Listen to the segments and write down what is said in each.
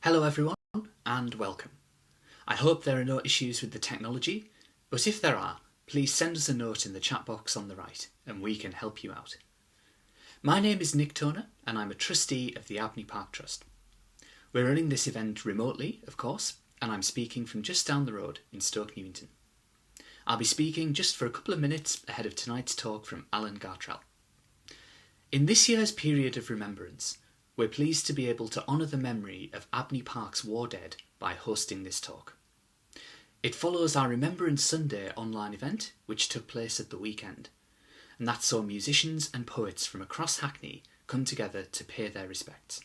Hello everyone and welcome. I hope there are no issues with the technology, but if there are, please send us a note in the chat box on the right and we can help you out. My name is Nick Toner and I'm a trustee of the Abney Park Trust. We're running this event remotely, of course, and I'm speaking from just down the road in Stoke Newington. I'll be speaking just for a couple of minutes ahead of tonight's talk from Alan Gartrell. In this year's period of remembrance, we're pleased to be able to honour the memory of Abney Park's war dead by hosting this talk. It follows our Remembrance Sunday online event, which took place at the weekend, and that saw musicians and poets from across Hackney come together to pay their respects.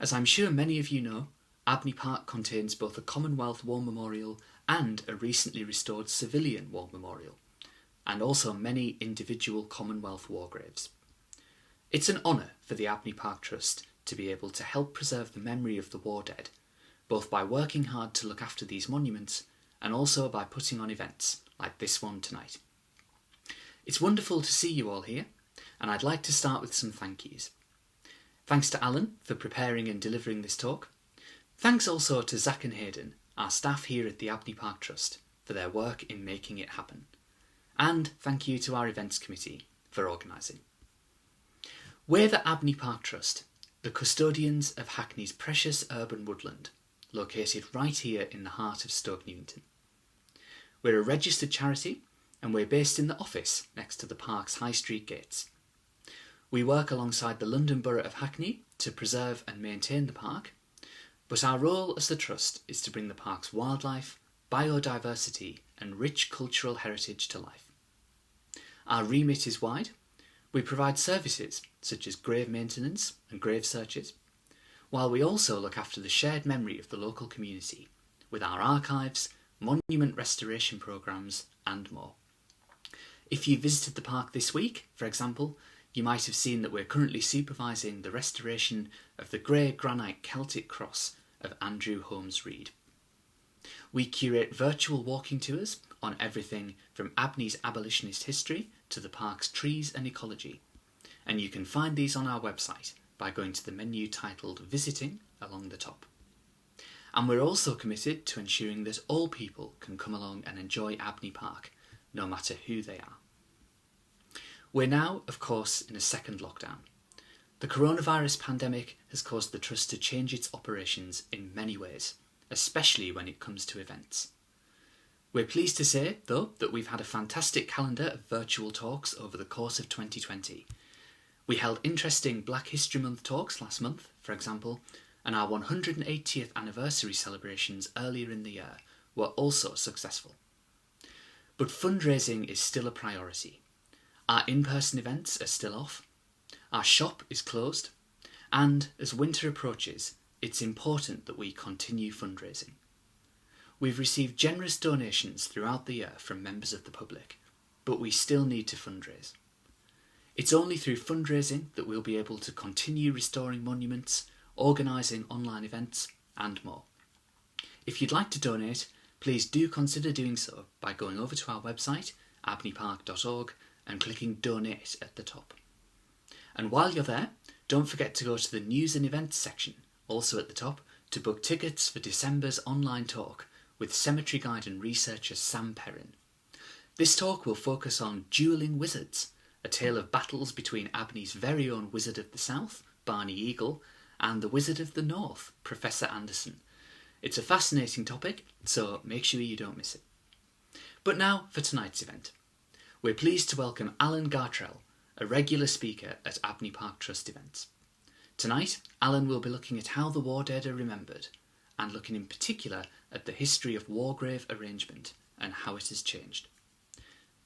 As I'm sure many of you know, Abney Park contains both a Commonwealth War Memorial and a recently restored civilian war memorial, and also many individual Commonwealth war graves. It's an honour for the Abney Park Trust to be able to help preserve the memory of the war dead, both by working hard to look after these monuments and also by putting on events like this one tonight. It's wonderful to see you all here, and I'd like to start with some thank yous. Thanks to Alan for preparing and delivering this talk. Thanks also to Zach and Hayden, our staff here at the Abney Park Trust, for their work in making it happen. And thank you to our events committee for organising. We're the Abney Park Trust, the custodians of Hackney's precious urban woodland, located right here in the heart of Stoke Newington. We're a registered charity and we're based in the office next to the park's High Street gates. We work alongside the London Borough of Hackney to preserve and maintain the park, but our role as the Trust is to bring the park's wildlife, biodiversity and rich cultural heritage to life. Our remit is wide. We provide services such as grave maintenance and grave searches, while we also look after the shared memory of the local community with our archives, monument restoration programmes and more. If you visited the park this week, for example, you might have seen that we're currently supervising the restoration of the grey granite Celtic cross of Andrew Holmes Reed. We curate virtual walking tours on everything from Abney's abolitionist history to the park's trees and ecology, and you can find these on our website by going to the menu titled Visiting along the top. And we're also committed to ensuring that all people can come along and enjoy Abney Park, no matter who they are. We're now, of course, in a second lockdown. The coronavirus pandemic has caused the Trust to change its operations in many ways, especially when it comes to events. We're pleased to say, though, that we've had a fantastic calendar of virtual talks over the course of 2020. We held interesting Black History Month talks last month, for example, and our 180th anniversary celebrations earlier in the year were also successful. But fundraising is still a priority. Our in-person events are still off, our shop is closed, and as winter approaches, it's important that we continue fundraising. We've received generous donations throughout the year from members of the public, but we still need to fundraise. It's only through fundraising that we'll be able to continue restoring monuments, organising online events, and more. If you'd like to donate, please do consider doing so by going over to our website, abneypark.org, and clicking Donate at the top. And while you're there, don't forget to go to the News and Events section, also at the top, to book tickets for December's online talk with cemetery guide and researcher Sam Perrin. This talk will focus on Duelling Wizards, a tale of battles between Abney's very own Wizard of the South, Barney Eagle, and the Wizard of the North, Professor Anderson. It's a fascinating topic, so make sure you don't miss it. But now for tonight's event. We're pleased to welcome Alan Gartrell, a regular speaker at Abney Park Trust events. Tonight, Alan will be looking at how the war dead are remembered, and looking in particular at the history of war grave arrangement and how it has changed.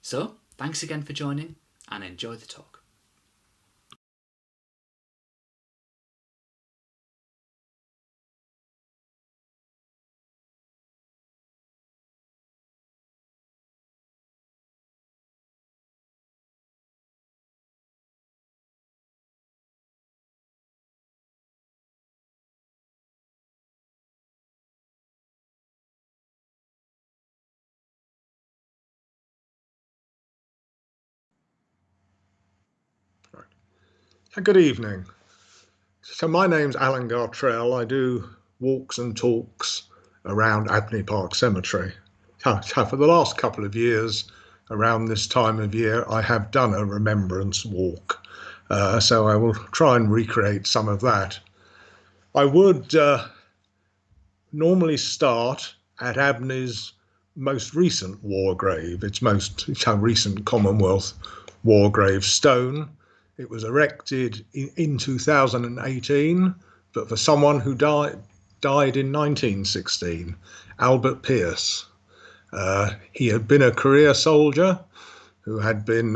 So, thanks again for joining, and enjoy the talk. Good evening. So my name's Alan Gartrell. I do walks and talks around Abney Park Cemetery. For the last couple of years, around this time of year, I have done a remembrance walk. So I will try and recreate some of that. I would normally start at Abney's most recent war grave, its most recent Commonwealth war grave stone. It was erected in 2018, but for someone who died in 1916, Albert Pierce. He had been a career soldier who had been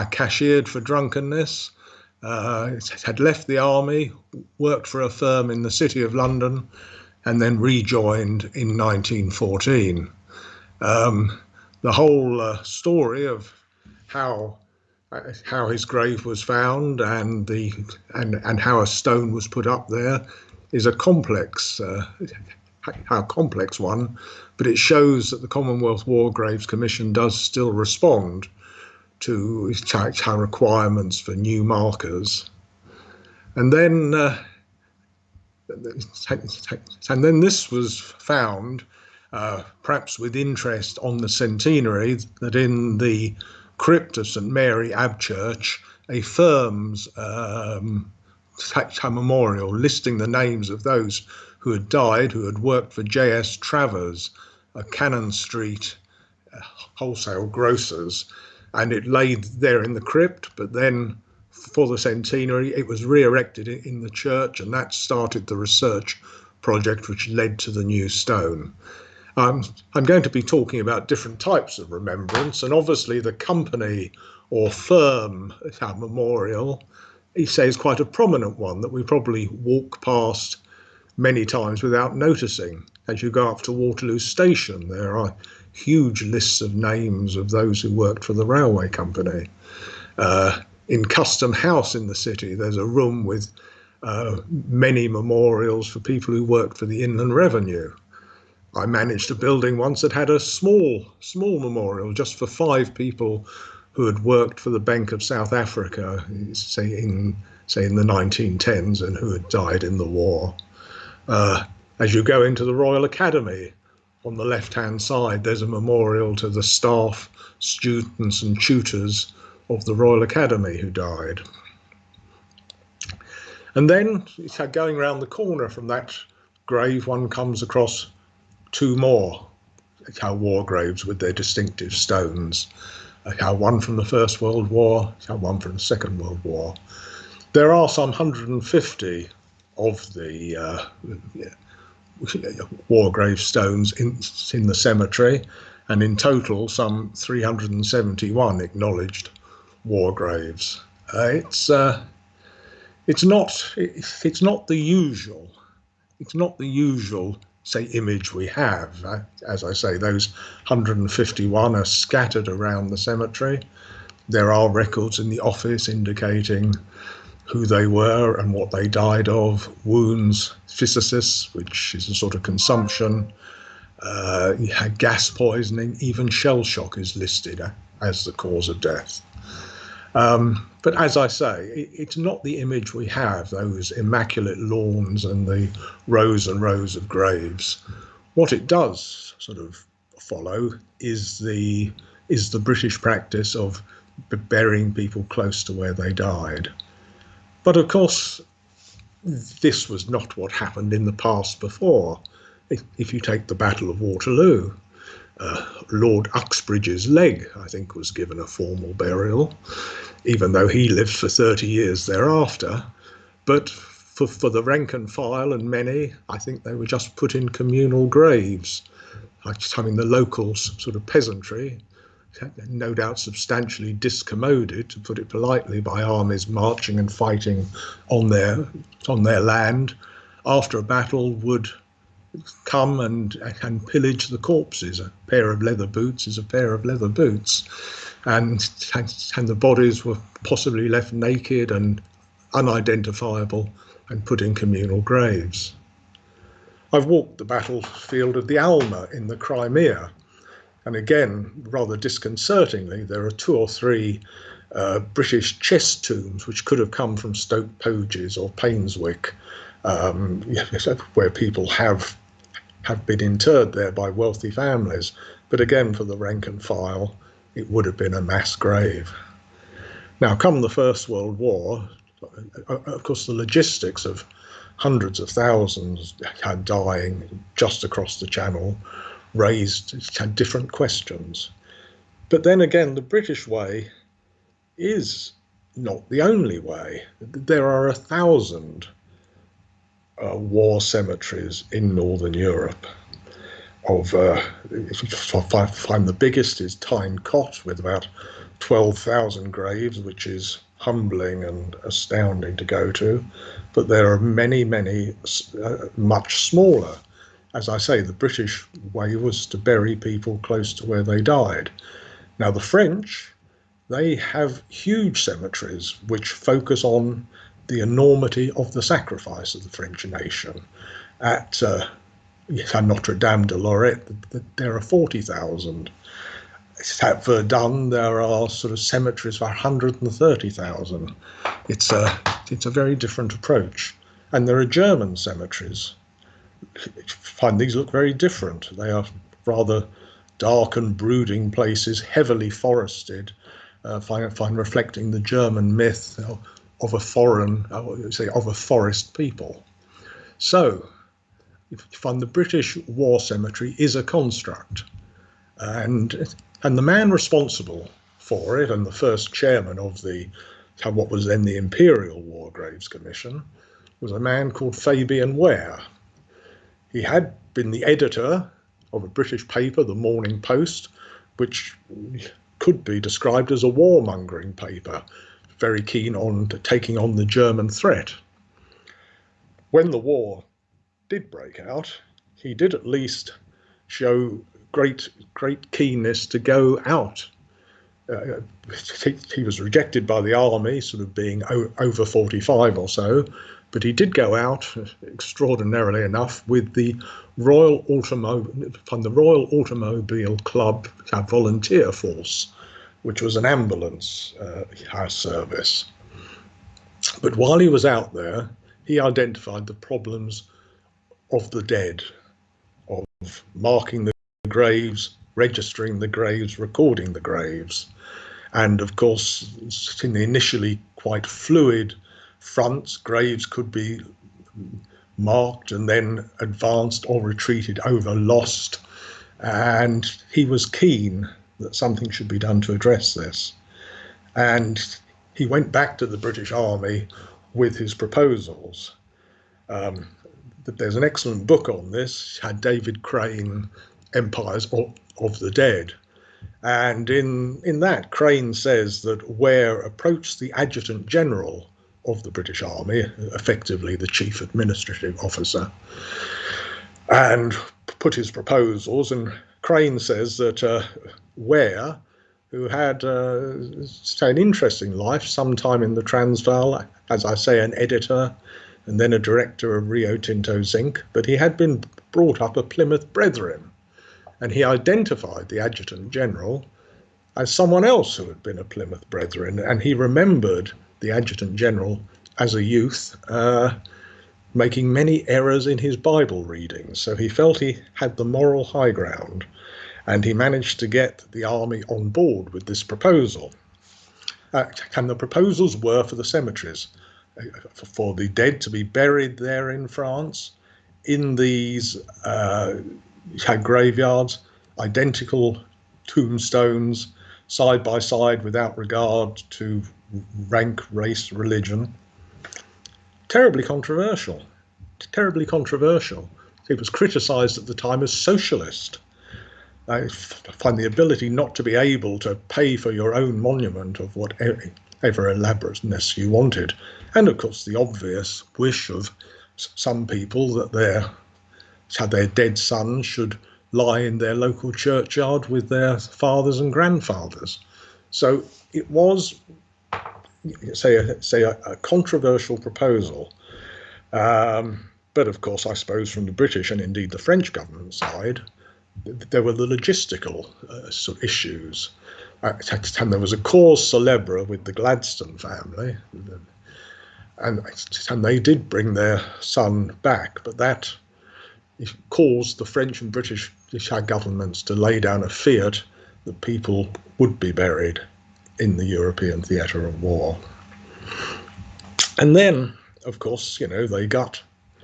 cashiered for drunkenness, had left the army, worked for a firm in the City of London, and then rejoined in 1914. The whole story of how his grave was found and how a stone was put up there is a complex one, but it shows that the Commonwealth War Graves Commission does still respond to requirements for new markers. And then this was found, perhaps with interest on the centenary, that in the crypt of St Mary Abchurch, a firm's memorial listing the names of those who had died, who had worked for J.S. Travers, a Cannon Street wholesale grocers, and it lay there in the crypt, but then for the centenary it was re-erected in the church, and that started the research project which led to the new stone. I'm going to be talking about different types of remembrance, and obviously the company or firm memorial, he says, quite a prominent one that we probably walk past many times without noticing. As you go up to Waterloo Station, there are huge lists of names of those who worked for the railway company. In Custom House in the city, there's a room with many memorials for people who worked for the Inland Revenue. I managed a building once that had a small memorial just for 5 people who had worked for the Bank of South Africa, say in the 1910s, and who had died in the war. As you go into the Royal Academy, on the left-hand side, there's a memorial to the staff, students and tutors of the Royal Academy who died. And then, going round the corner from that grave, one comes across 2 more war graves with their distinctive stones. One from the First World War, one from the Second World War. There are some 150 of the war gravestones in the cemetery, and in total some 371 acknowledged war graves. It's not the usual say image we have. As I say, those 151 are scattered around the cemetery. There are records in the office indicating who they were and what they died of, wounds, phthisis, which is a sort of consumption, gas poisoning, even shell shock is listed as the cause of death. But as I say, it's not the image we have, those immaculate lawns and the rows and rows of graves. What it does sort of follow is the British practice of burying people close to where they died. But of course, this was not what happened in the past before. If you take the Battle of Waterloo, Lord Uxbridge's leg, I think, was given a formal burial, even though he lived for 30 years thereafter. But for the rank and file and many, I think they were just put in communal graves. I mean, the local sort of peasantry, no doubt substantially discommoded, to put it politely, by armies marching and fighting on their land, after a battle would come and pillage the corpses. A pair of leather boots is a pair of leather boots, and the bodies were possibly left naked and unidentifiable and put in communal graves. I've walked the battlefield of the Alma in the Crimea, and again, rather disconcertingly, there are 2 or 3 British chest tombs which could have come from Stoke Poges or Painswick, where people have been interred there by wealthy families. But again, for the rank and file, it would have been a mass grave. Now, come the First World War, of course, the logistics of hundreds of thousands dying just across the Channel had different questions. But then again, the British way is not the only way. There are 1,000 war cemeteries in Northern Europe. If you find the biggest is Tyne Cot with about 12,000 graves, which is humbling and astounding to go to. But there are many, many much smaller. As I say, the British way was to bury people close to where they died. Now the French, they have huge cemeteries which focus on the enormity of the sacrifice of the French nation. At Notre Dame de Lorette, there are 40,000. At Verdun, there are sort of cemeteries for 130,000. It's a very different approach. And there are German cemeteries. I find these look very different. They are rather dark and brooding places, heavily forested. Find reflecting the German myth of a forest people. So, you find the British war cemetery is a construct, and the man responsible for it, and the first chairman of what was then the Imperial War Graves Commission, was a man called Fabian Ware. He had been the editor of a British paper, the Morning Post, which could be described as a warmongering paper, very keen on taking on the German threat. When the war did break out, he did at least show great keenness to go out. He was rejected by the army, sort of being over 45 or so, but he did go out, extraordinarily enough, with the Royal Automobile Club volunteer force, which was an ambulance service. But while he was out there, he identified the problems of the dead, of marking the graves, registering the graves, recording the graves. And of course, in the initially quite fluid fronts, graves could be marked and then advanced or retreated over, lost. And he was keen that something should be done to address this. And he went back to the British Army with his proposals. There's an excellent book on this, David Crane, Empires of the Dead. And in that, Crane says that Ware approached the Adjutant General of the British Army, effectively the Chief Administrative Officer, and put his proposals. And Crane says that Ware, who had an interesting life, sometime in the Transvaal, as I say, an editor, and then a director of Rio Tinto Zinc, but he had been brought up a Plymouth Brethren, and he identified the Adjutant General as someone else who had been a Plymouth Brethren, and he remembered the Adjutant General as a youth making many errors in his Bible readings, so he felt he had the moral high ground, and he managed to get the army on board with this proposal. And the proposals were for the cemeteries, for the dead to be buried there in France, in these graveyards, identical tombstones, side by side without regard to rank, race, religion. Terribly controversial. It was criticised at the time as socialist. I find the ability not to be able to pay for your own monument of whatever elaborateness you wanted, and of course the obvious wish of some people that their dead sons should lie in their local churchyard with their fathers and grandfathers. So it was, say a controversial proposal. But of course, I suppose from the British and indeed the French government side, there were the logistical sort of issues. And there was a cause célèbre with the Gladstone family. and they did bring their son back, but that caused the French and British governments to lay down a fiat that people would be buried in the European theatre of war. And then, of course, they got,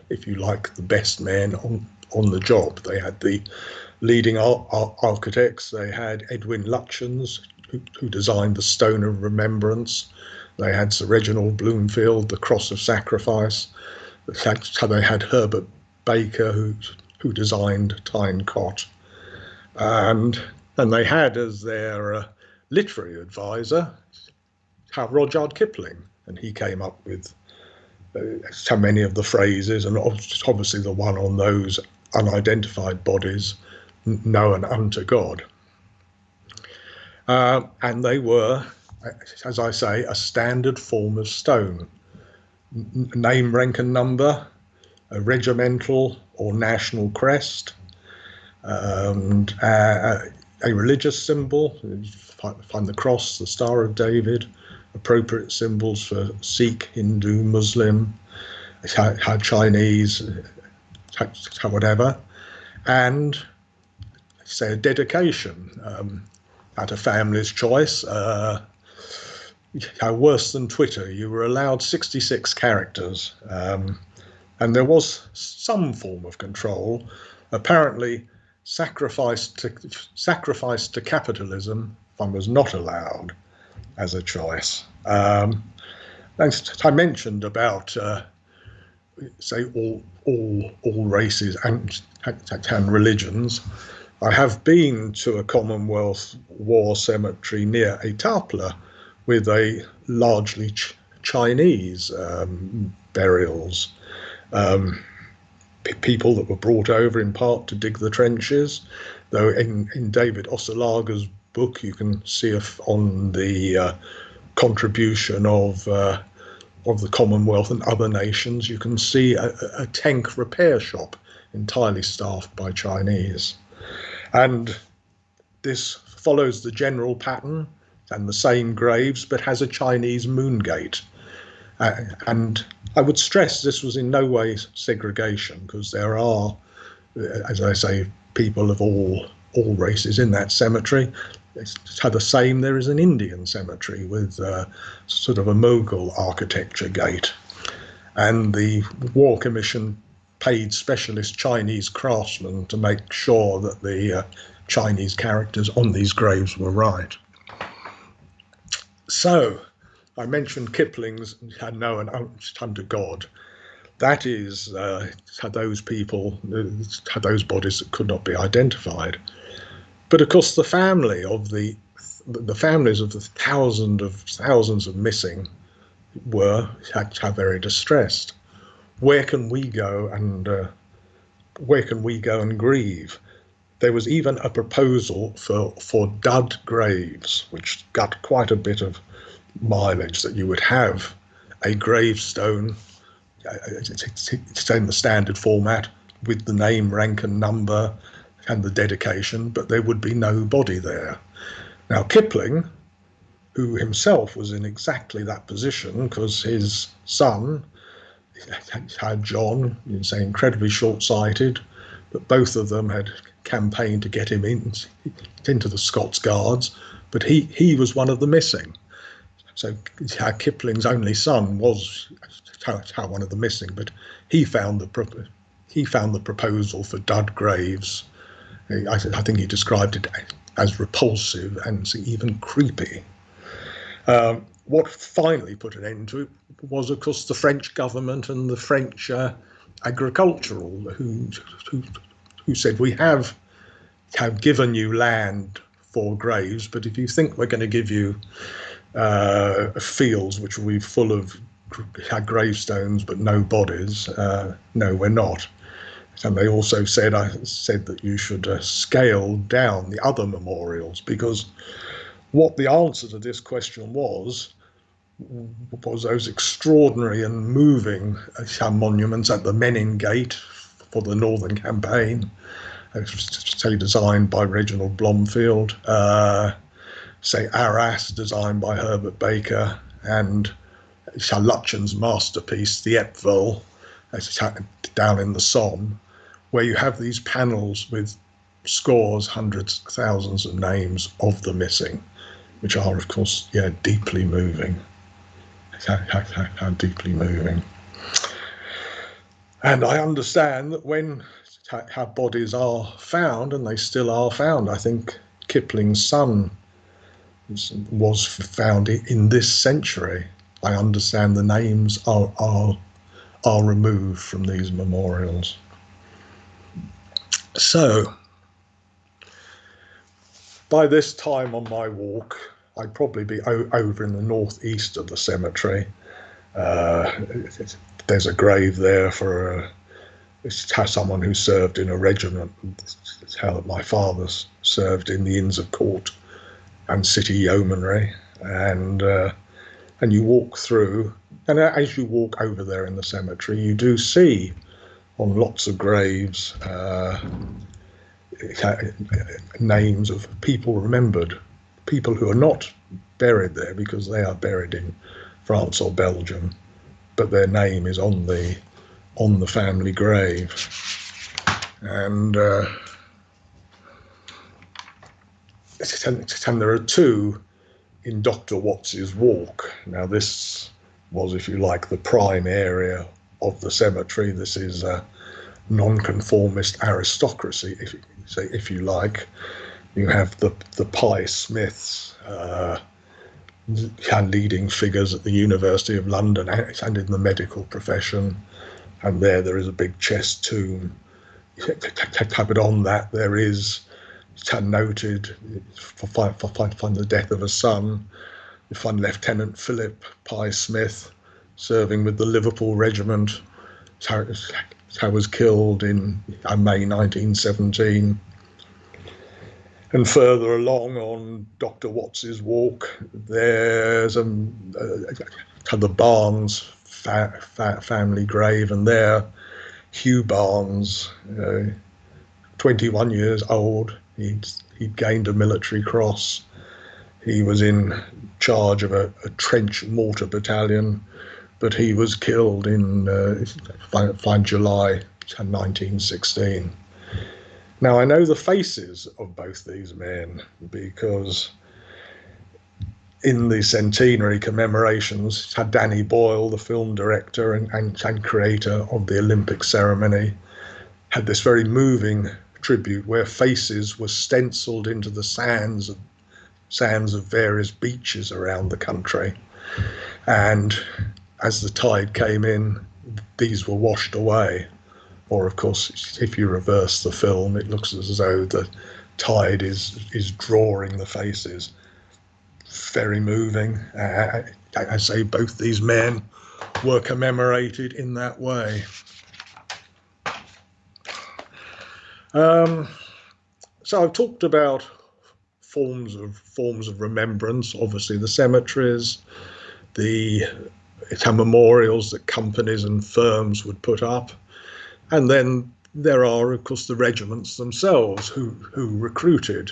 if you like, the best men on the job. They had the leading architects. They had Edwin Lutyens, who designed the Stone of Remembrance. They had Sir Reginald Blondfield, the Cross of Sacrifice. They had Herbert Baker, who designed Tyne Cot. And they had as their literary advisor Rudyard Kipling, and he came up with so many of the phrases, and obviously the one on those unidentified bodies, known unto God. And they were, as I say, a standard form of stone. Name, rank and number, a regimental or national crest, and a religious symbol. Find the cross, the Star of David, appropriate symbols for Sikh, Hindu, Muslim, Chinese, whatever, and say a dedication at a family's choice. Worse than Twitter, you were allowed 66 characters, and there was some form of control. Apparently, sacrifice to capitalism one was not allowed as a choice. And I mentioned about say all races and religions. I have been to a Commonwealth War cemetery near Etaples with a largely Chinese burials. People that were brought over in part to dig the trenches, though in David Osalaga's book you can see on the contribution of the Commonwealth and other nations, you can see a tank repair shop entirely staffed by Chinese. And this follows the general pattern and the same graves, but has a Chinese moon gate. And I would stress this was in no way segregation, because there are, as I say, people of all races in that cemetery. It's the same. There is an Indian cemetery with sort of a Mughal architecture gate, and the War Commission paid specialist Chinese craftsmen to make sure that the Chinese characters on these graves were right. So, I mentioned Kipling's known unto God. That is those people, those bodies that could not be identified. But of course, the families of the thousands of missing were very distressed. Where can we go and grieve? There was even a proposal for dud graves, which got quite a bit of mileage, that you would have a gravestone, it's in the standard format with the name, rank and number and the dedication, but there would be no body there. Now Kipling, who himself was in exactly that position, because his son had John, you'd say incredibly short-sighted, but both of them had campaigned to get him into the Scots Guards, but he was one of the missing. So Kipling's only son was one of the missing, but he found the proposal for dud graves. I think he described it as repulsive and even creepy. What finally put an end to it was, of course, the French government and the French agricultural, who said, we have given you land for graves, but if you think we're going to give you fields which will be full of gravestones but no bodies, no, we're not. And they also said that you should scale down the other memorials, because what the answer to this question was those extraordinary and moving monuments at the Menin Gate for the Northern Campaign, say designed by Reginald Blondfield, say Arras, designed by Herbert Baker, and Lutyens' masterpiece, the Epville, down in the Somme, where you have these panels with scores, hundreds, thousands of names of the missing, which are, of course, deeply moving. How deeply moving. And I understand that when how bodies are found, and they still are found, I think Kipling's son was found in this century. I understand the names are removed from these memorials. So, by this time on my walk, I'd probably be over in the northeast of the cemetery. There's a grave there for someone who served in a regiment. It's how my father served in the Inns of Court and City Yeomanry, and you walk through, and as you walk over there in the cemetery, you do see on lots of graves names of people remembered, people who are not buried there because they are buried in France or Belgium, but their name is on the family grave. And there are two in Dr. Watts's walk. Now this was, if you like, the prime area of the cemetery. This is a nonconformist aristocracy, if you like. You have the Pye Smiths, leading figures at the University of London and in the medical profession, and there is a big chest tomb. But on that there is noted for the death of a son. You find Lieutenant Philip Pye Smith, serving with the Liverpool Regiment, was killed in May 1917. And further along on Dr. Watts's walk, there's the Barnes family grave, and there Hugh Barnes, 21 years old, he'd gained a military cross. He was in charge of a trench mortar battalion, but he was killed in July 1916. Now, I know the faces of both these men because in the centenary commemorations, Danny Boyle, the film director and creator of the Olympic ceremony, had this very moving tribute where faces were stenciled into the sands of various beaches around the country. And as the tide came in, these were washed away. Or, of course, if you reverse the film, it looks as though the tide is drawing the faces. Very moving. I say both these men were commemorated in that way. So I've talked about forms of remembrance. Obviously, the cemeteries, the memorials that companies and firms would put up. And then there are, of course, the regiments themselves who recruited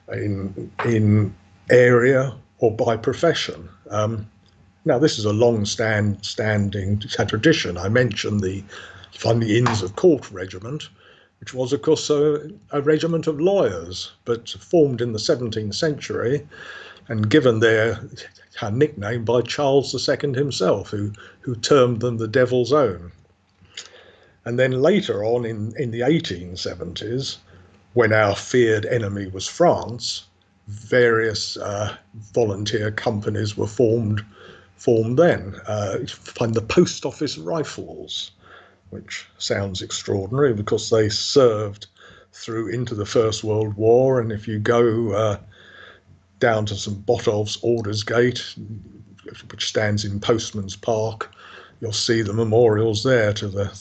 in area or by profession. Now, this is a long-standing tradition. I mentioned the Inns of Court regiment, which was, of course, a regiment of lawyers, but formed in the 17th century and given their nickname by Charles II himself, who termed them the Devil's Own. And then later on in the 1870s, when our feared enemy was France, various volunteer companies were formed then. Find the Post Office Rifles, which sounds extraordinary because they served through into the First World War. And if you go down to St Botolph's Aldersgate, which stands in Postman's Park, you'll see the memorials there to the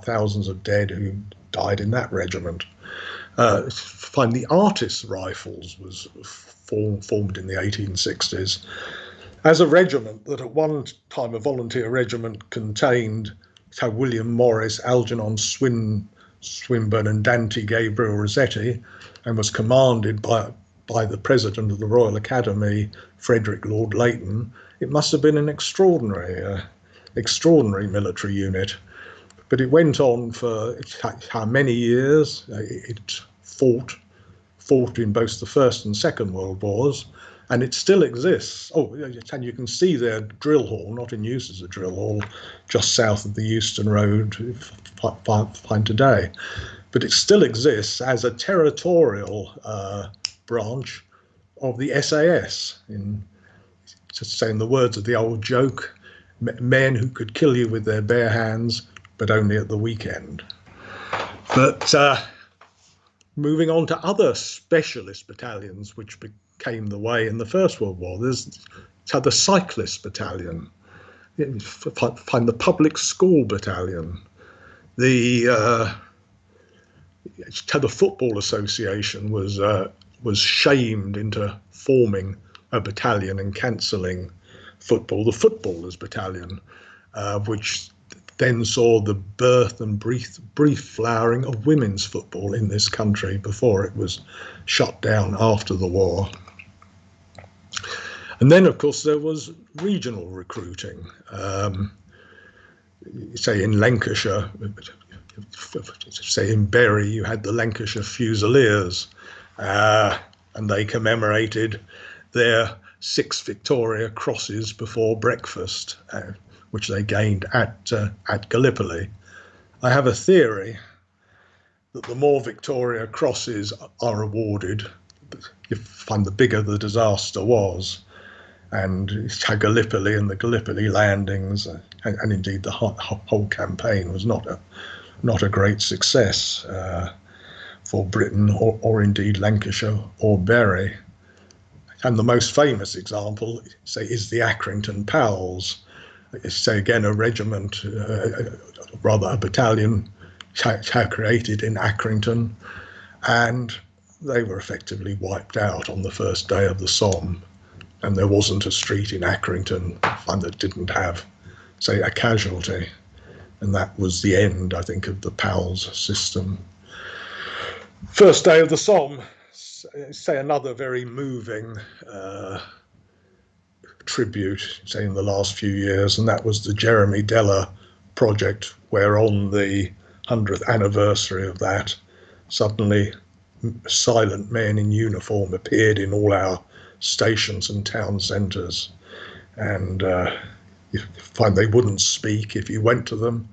thousands of dead who died in that regiment. Find the Artists' Rifles was formed in the 1860s as a regiment that at one time, a volunteer regiment, contained William Morris, Algernon Swinburne and Dante Gabriel Rossetti, and was commanded by the President of the Royal Academy, Frederick Lord Leighton, it must have been an extraordinary military unit. But it went on for how many years? It fought in both the First and Second World Wars, and it still exists. Oh, and you can see their drill hall, not in use as a drill hall, just south of the Euston Road, fine today. But it still exists as a territorial branch of the SAS, to say in the words of the old joke, men who could kill you with their bare hands, but only at the weekend. But moving on to other specialist battalions which became the way in the First World War, there's the cyclist battalion, find the public school battalion, the football association was shamed into forming a battalion and cancelling football, the footballers battalion, which then saw the birth and brief flowering of women's football in this country before it was shut down after the war. And then, of course, there was regional recruiting. Say in Lancashire, say in Bury, you had the Lancashire Fusiliers, and they commemorated their 6 Victoria Crosses before breakfast, which they gained at Gallipoli. I have a theory that the more Victoria Crosses are awarded, you find the bigger the disaster was. And Gallipoli and the Gallipoli landings, and indeed the whole campaign, was not a great success for Britain or indeed Lancashire or Bury. And the most famous example, say, is the Accrington Pals. Say again, a regiment, rather a battalion, created in Accrington, and they were effectively wiped out on the first day of the Somme. And there wasn't a street in Accrington that didn't have, say, a casualty. And that was the end, I think, of the PALS system. First day of the Somme, say another very moving tribute, say, in the last few years, and that was the Jeremy Della project, where on the 100th anniversary of that, suddenly silent men in uniform appeared in all our stations and town centres, and you find they wouldn't speak if you went to them.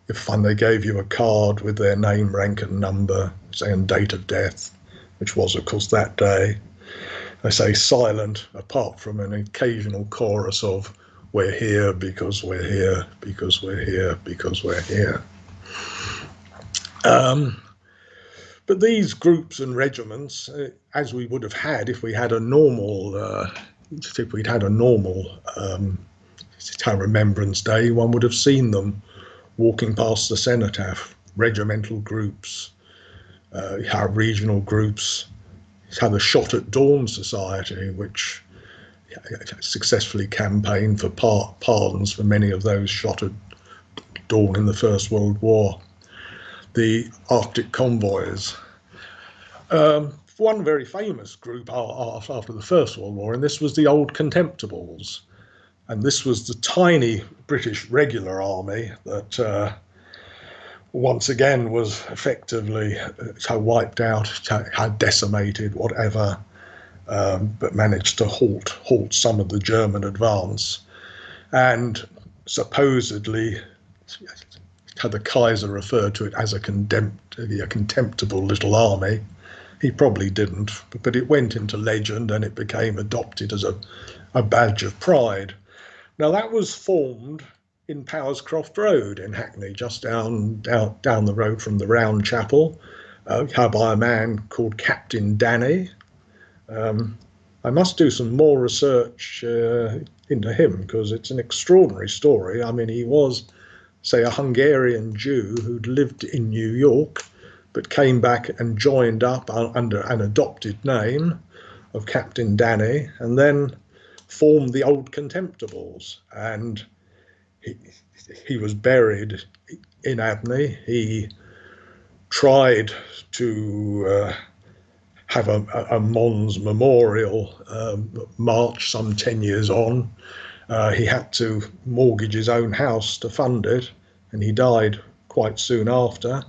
You find they gave you a card with their name, rank and number, say, and date of death, which was, of course, that day. They say silent, apart from an occasional chorus of "we're here because we're here, because we're here, because we're here." But these groups and regiments, as we would have had if we had a normal, Remembrance Day, one would have seen them walking past the cenotaph. Regimental groups, regional groups, the Shot at Dawn Society, which successfully campaigned for pardons for many of those shot at dawn in the First World War. The Arctic Convoys. One very famous group after the First World War, and this was the Old Contemptibles. And this was the tiny British regular army that once again was effectively wiped out, decimated, whatever, but managed to halt some of the German advance. And supposedly, the Kaiser referred to it as a contemptible little army. He probably didn't, but it went into legend and it became adopted as a badge of pride. Now, that was formed in Powerscroft Road in Hackney, just down the road from the Round Chapel, by a man called Captain Danny. I must do some more research into him, because it's an extraordinary story. I mean, he was, say, a Hungarian Jew who'd lived in New York, but came back and joined up under an adopted name of Captain Danny, and then formed the Old Contemptibles. And he was buried in Abney. He tried to have a Mons Memorial march some 10 years on, He had to mortgage his own house to fund it, and he died quite soon after.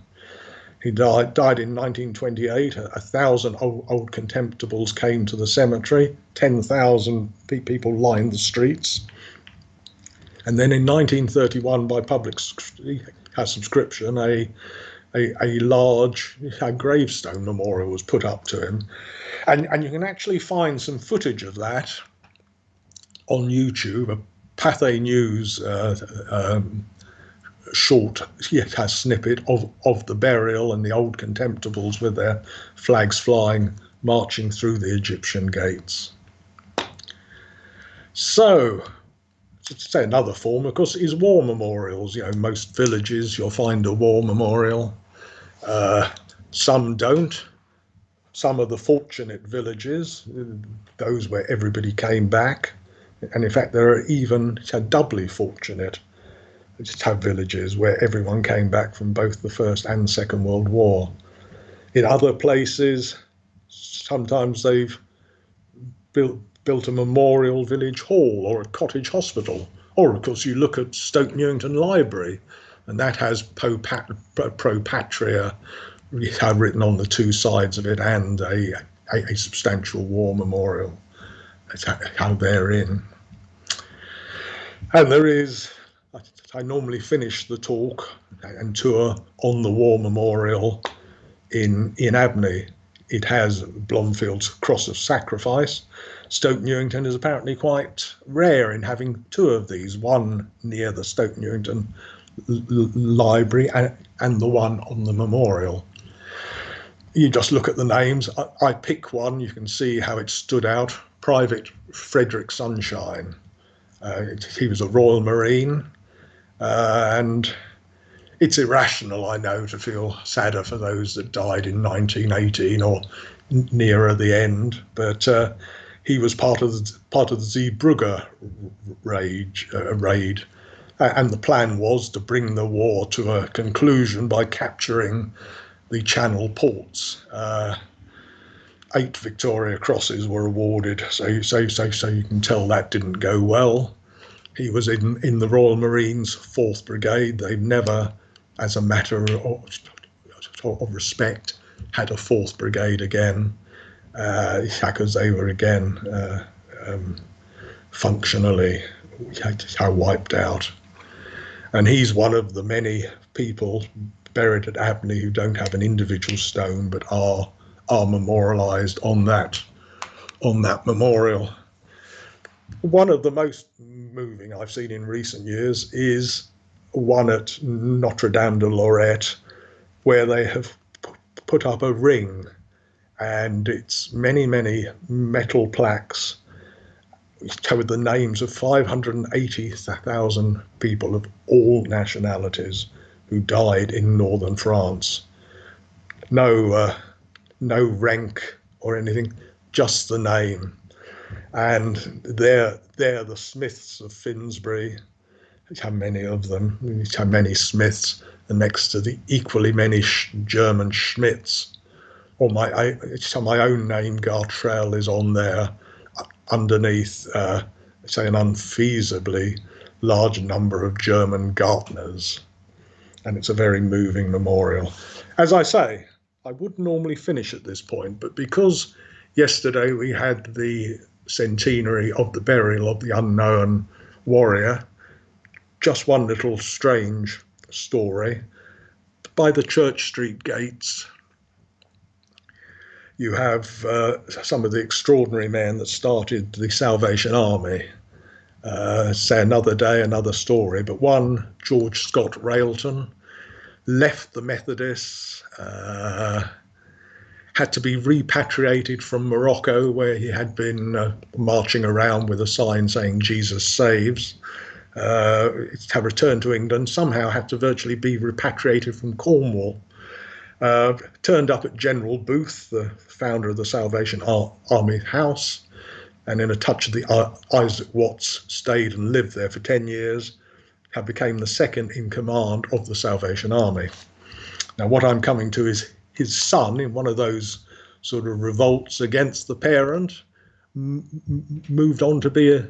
He died in 1928. 1,000 old contemptibles came to the cemetery. 10,000 people lined the streets. And then in 1931, by public subscription, a large gravestone memorial was put up to him. And you can actually find some footage of that on YouTube. A Pathé News short snippet of the burial and the old contemptibles with their flags flying, marching through the Egyptian gates. So, to say another form, of course, is war memorials. Most villages you'll find a war memorial. Some don't. Some of the fortunate villages, those where everybody came back, and in fact there are even doubly fortunate villages where everyone came back from both the First and Second World War. In other places, sometimes they've built a memorial village hall or a cottage hospital. Or, of course, you look at Stoke Newington Library, and that has Pro Patria written on the two sides of it, and a substantial war memorial. That's how they're in. And there is, I normally finish the talk and tour on the war memorial in Abney. It has Blondfield's Cross of Sacrifice. Stoke Newington is apparently quite rare in having two of these, one near the Stoke Newington Library and the one on the memorial. You just look at the names. I pick one, you can see how it stood out. Private Frederick Sunshine. He was a Royal Marine, and it's irrational, I know, to feel sadder for those that died in 1918 or nearer the end, but he was part of the Zeebrugge raid, and the plan was to bring the war to a conclusion by capturing the Channel ports. 8 Victoria Crosses were awarded, so you can tell that didn't go well. He was in the Royal Marines 4th Brigade. They've never, as a matter of respect, had a 4th Brigade again, because they were again functionally wiped out. And he's one of the many people buried at Abney who don't have an individual stone but are memorialised on that memorial. One of the most moving I've seen in recent years is one at Notre Dame de Lorette, where they have put up a ring, and it's many metal plaques with the names of 580,000 people of all nationalities who died in northern France. No rank or anything, just the name. And they're the Smiths of Finsbury. How many of them? How many Smiths? And next to the equally many German Schmidts. Or my own name, Gartrell, is on there underneath, say, an unfeasibly large number of German Gartners. And it's a very moving memorial. As I say, I would normally finish at this point, but because yesterday we had the centenary of the burial of the unknown warrior, just one little strange story. By the Church Street gates, you have some of the extraordinary men that started the Salvation Army. Say another day, another story, but one, George Scott Railton, left the Methodists, had to be repatriated from Morocco, where he had been marching around with a sign saying Jesus saves, have returned to England, somehow had to virtually be repatriated from Cornwall. Turned up at General Booth, the founder of the Salvation Army House, and in a touch of the Isaac Watts stayed and lived there for 10 years, and became the second in command of the Salvation Army. Now what I'm coming to is his son, in one of those sort of revolts against the parent, moved on to be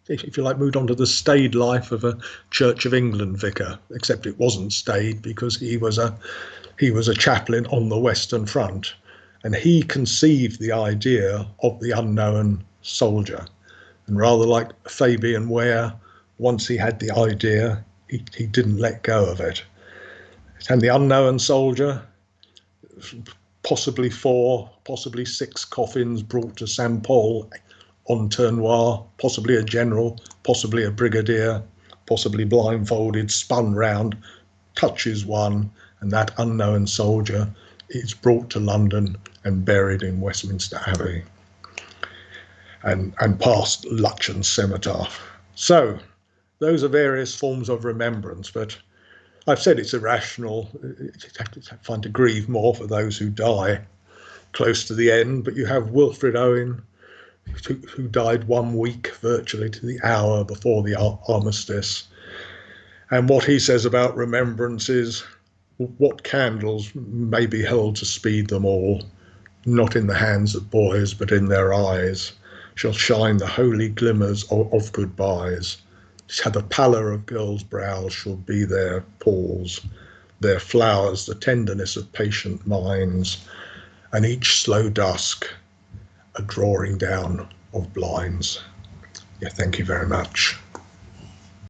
if you like, moved on to the staid life of a Church of England vicar, except it wasn't staid because he was a chaplain on the Western Front, and he conceived the idea of the unknown soldier. And rather like Fabian Ware, once he had the idea, he didn't let go of it. And the unknown soldier, possibly 4, possibly 6 coffins brought to St. Paul en tournoir, possibly a general, possibly a brigadier, possibly blindfolded, spun round, touches one, and that unknown soldier is brought to London and buried in Westminster Abbey and past Lutyens Cenotaph. So those are various forms of remembrance, but I've said it's irrational. It's fun to grieve more for those who die close to the end, but you have Wilfred Owen, who died 1 week virtually to the hour before the armistice. And what he says about remembrance is, what candles may be held to speed them all, not in the hands of boys, but in their eyes, shall shine the holy glimmers of goodbyes. How the pallor of girls' brows shall be their pause, their flowers the tenderness of patient minds, and each slow dusk a drawing down of blinds. Yeah, thank you very much.